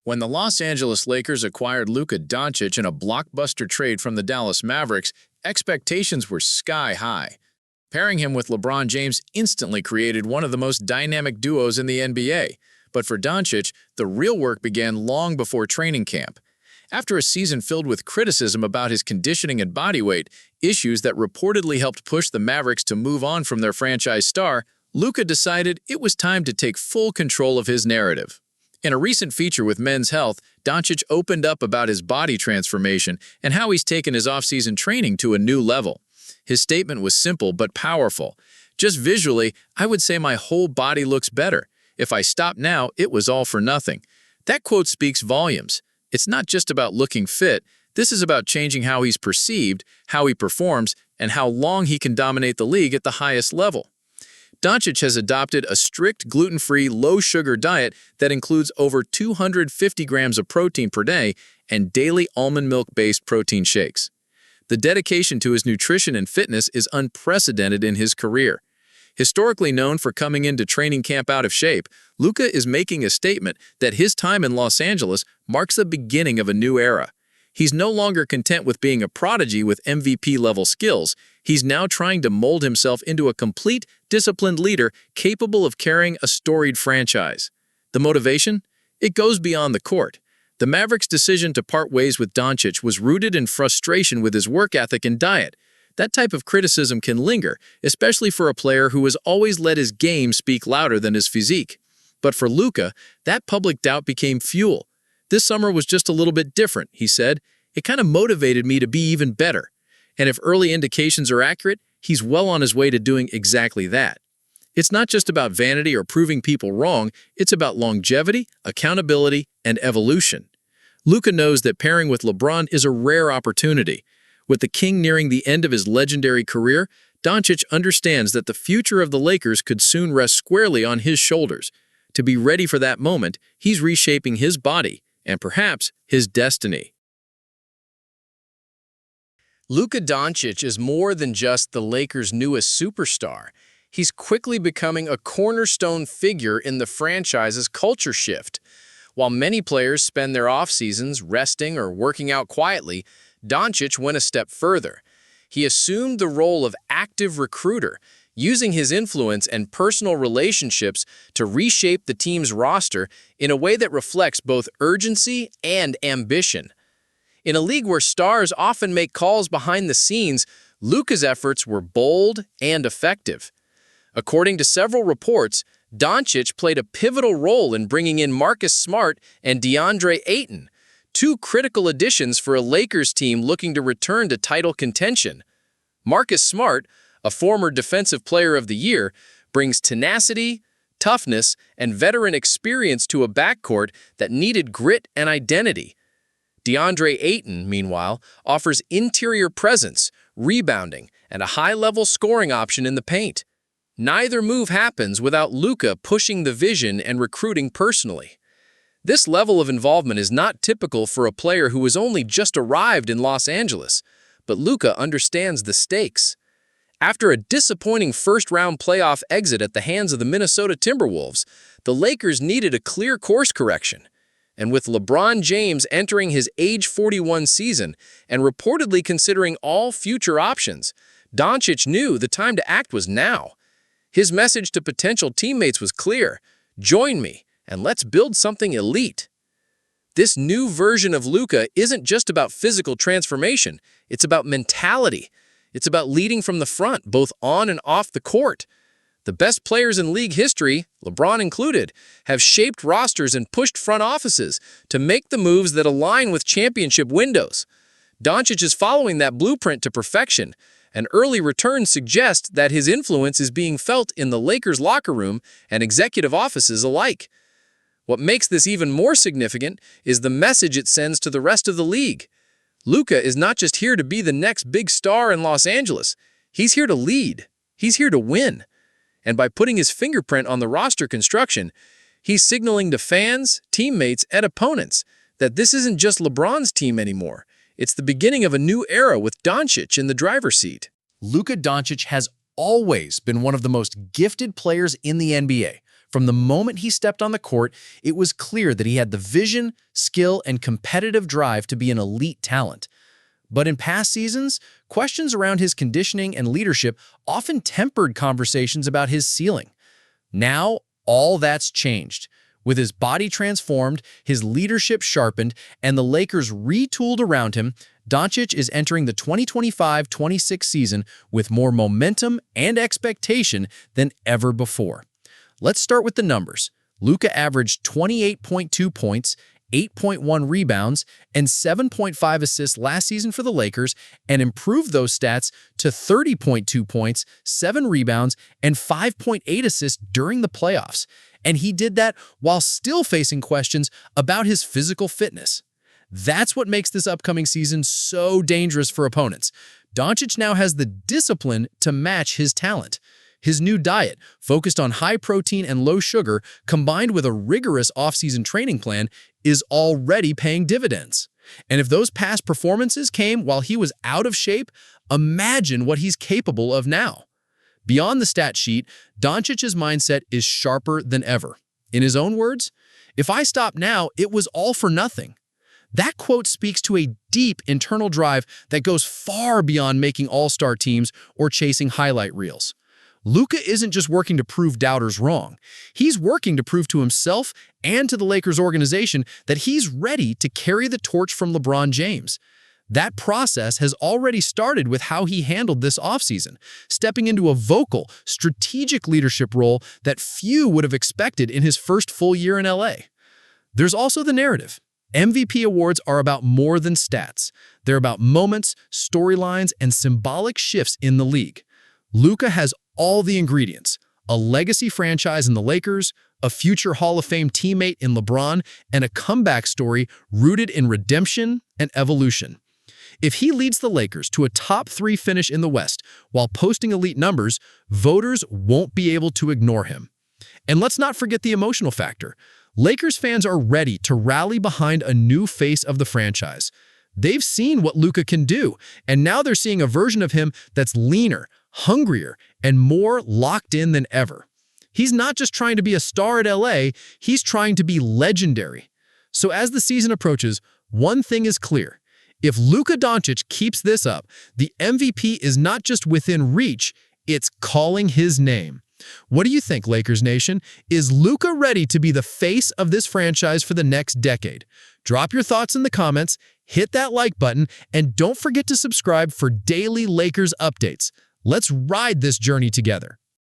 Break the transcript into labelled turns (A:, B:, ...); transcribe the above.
A: When the Los Angeles Lakers acquired Luka Dončić in a blockbuster trade from the Dallas Mavericks, expectations were sky high. Pairing him with LeBron James instantly created one of the most dynamic duos in the NBA. But for Dončić, the real work began long before training camp. After a season filled with criticism about his conditioning and body weight, issues that reportedly helped push the Mavericks to move on from their franchise star, Luka decided it was time to take full control of his narrative. In a recent feature with Men's Health, Doncic opened up about his body transformation and how he's taken his offseason training to a new level. His statement was simple but powerful. Just visually, I would say my whole body looks better. If I stop now, it was all for nothing. That quote speaks volumes. It's not just about looking fit. This is about changing how he's perceived, how he performs, and how long he can dominate the league at the highest level. Doncic has adopted a strict gluten-free, low-sugar diet that includes over 250 grams of protein per day and daily almond milk-based protein shakes. The dedication to his nutrition and fitness is unprecedented in his career. Historically known for coming into training camp out of shape, Luka is making a statement that his time in Los Angeles marks the beginning of a new era. He's no longer content with being a prodigy with MVP-level skills. He's now trying to mold himself into a complete, disciplined leader capable of carrying a storied franchise. The motivation? It goes beyond the court. The Mavericks' decision to part ways with Doncic was rooted in frustration with his work ethic and diet. That type of criticism can linger, especially for a player who has always let his game speak louder than his physique. But for Luka, that public doubt became fuel. "This summer was just a little bit different," he said. "It kind of motivated me to be even better." And if early indications are accurate, he's well on his way to doing exactly that. It's not just about vanity or proving people wrong, it's about longevity, accountability, and evolution. Luka knows that pairing with LeBron is a rare opportunity. With the King nearing the end of his legendary career, Doncic understands that the future of the Lakers could soon rest squarely on his shoulders. To be ready for that moment, he's reshaping his body, and perhaps his destiny.
B: Luka Dončić is more than just the Lakers' newest superstar. He's quickly becoming a cornerstone figure in the franchise's culture shift. While many players spend their off-seasons resting or working out quietly, Dončić went a step further. He assumed the role of active recruiter, using his influence and personal relationships to reshape the team's roster in a way that reflects both urgency and ambition. In a league where stars often make calls behind the scenes, Luka's efforts were bold and effective. According to several reports, Doncic played a pivotal role in bringing in Marcus Smart and Deandre Ayton, two critical additions for a Lakers team looking to return to title contention. Marcus Smart, a former Defensive Player of the Year, brings tenacity, toughness, and veteran experience to a backcourt that needed grit and identity. Deandre Ayton, meanwhile, offers interior presence, rebounding, and a high-level scoring option in the paint. Neither move happens without Luka pushing the vision and recruiting personally. This level of involvement is not typical for a player who has only just arrived in Los Angeles, but Luka understands the stakes. After a disappointing first-round playoff exit at the hands of the Minnesota Timberwolves, the Lakers needed a clear course correction. And with LeBron James entering his age 41 season and reportedly considering all future options, Doncic knew the time to act was now. His message to potential teammates was clear: "Join me, and let's build something elite." This new version of Luka isn't just about physical transformation, it's about mentality. It's about leading from the front, both on and off the court. The best players in league history, LeBron included, have shaped rosters and pushed front offices to make the moves that align with championship windows. Doncic is following that blueprint to perfection, and early returns suggest that his influence is being felt in the Lakers' locker room and executive offices alike. What makes this even more significant is the message it sends to the rest of the league. Luka is not just here to be the next big star in Los Angeles. He's here to lead. He's here to win. And by putting his fingerprint on the roster construction, he's signaling to fans, teammates, and opponents that this isn't just LeBron's team anymore. It's the beginning of a new era with Doncic in the driver's seat.
C: Luka Dončić has always been one of the most gifted players in the NBA.
B: From the moment he stepped on the court, it was clear that he had the vision, skill, and competitive drive to be an elite talent. But in past seasons, questions around his conditioning and leadership often tempered conversations about his ceiling. Now, all that's changed. With his body transformed, his leadership sharpened, and the Lakers retooled around him, Doncic is entering the 2025-26 season with more momentum and expectation than ever before. Let's start with the numbers. Luka averaged 28.2 points, 8.1 rebounds, and 7.5 assists last season for the Lakers and improved those stats to 30.2 points, 7 rebounds, and 5.8 assists during the playoffs. And he did that while still facing questions about his physical fitness. That's what makes this upcoming season so dangerous for opponents. Doncic now has the discipline to match his talent. His new diet, focused on high protein and low sugar, combined with a rigorous offseason training plan, is already paying dividends. And if those past performances came while he was out of shape, imagine what he's capable of now. Beyond the stat sheet, Doncic's mindset is sharper than ever. In his own words, "If I stop now, it was all for nothing." That quote speaks to a deep internal drive that goes far beyond making all-star teams or chasing highlight reels. Luka isn't just working to prove doubters wrong. He's working to prove to himself and to the Lakers organization that he's ready to carry the torch from LeBron James. That process has already started with how he handled this offseason, stepping into a vocal, strategic leadership role that few would have expected in his first full year in LA. There's also the narrative. MVP awards are about more than stats. They're about moments, storylines, and symbolic shifts in the league. Luka has all the ingredients: a legacy franchise in the Lakers, a future Hall of Fame teammate in LeBron, and a comeback story rooted in redemption and evolution. If he leads the Lakers to a top 3 finish in the West while posting elite numbers, voters won't be able to ignore him. And let's not forget the emotional factor. Lakers fans are ready to rally behind a new face of the franchise. They've seen what Luka can do, and now they're seeing a version of him that's leaner, hungrier, and more locked in than ever. He's not just trying to be a star at LA, he's trying to be legendary. So as the season approaches, one thing is clear. If Luka Dončić keeps this up, the MVP is not just within reach, it's calling his name. What do you think, Lakers Nation? Is Luka ready to be the face of this franchise for the next decade? Drop your thoughts in the comments, hit that like button, and don't forget to subscribe for daily Lakers updates. Let's ride this journey together.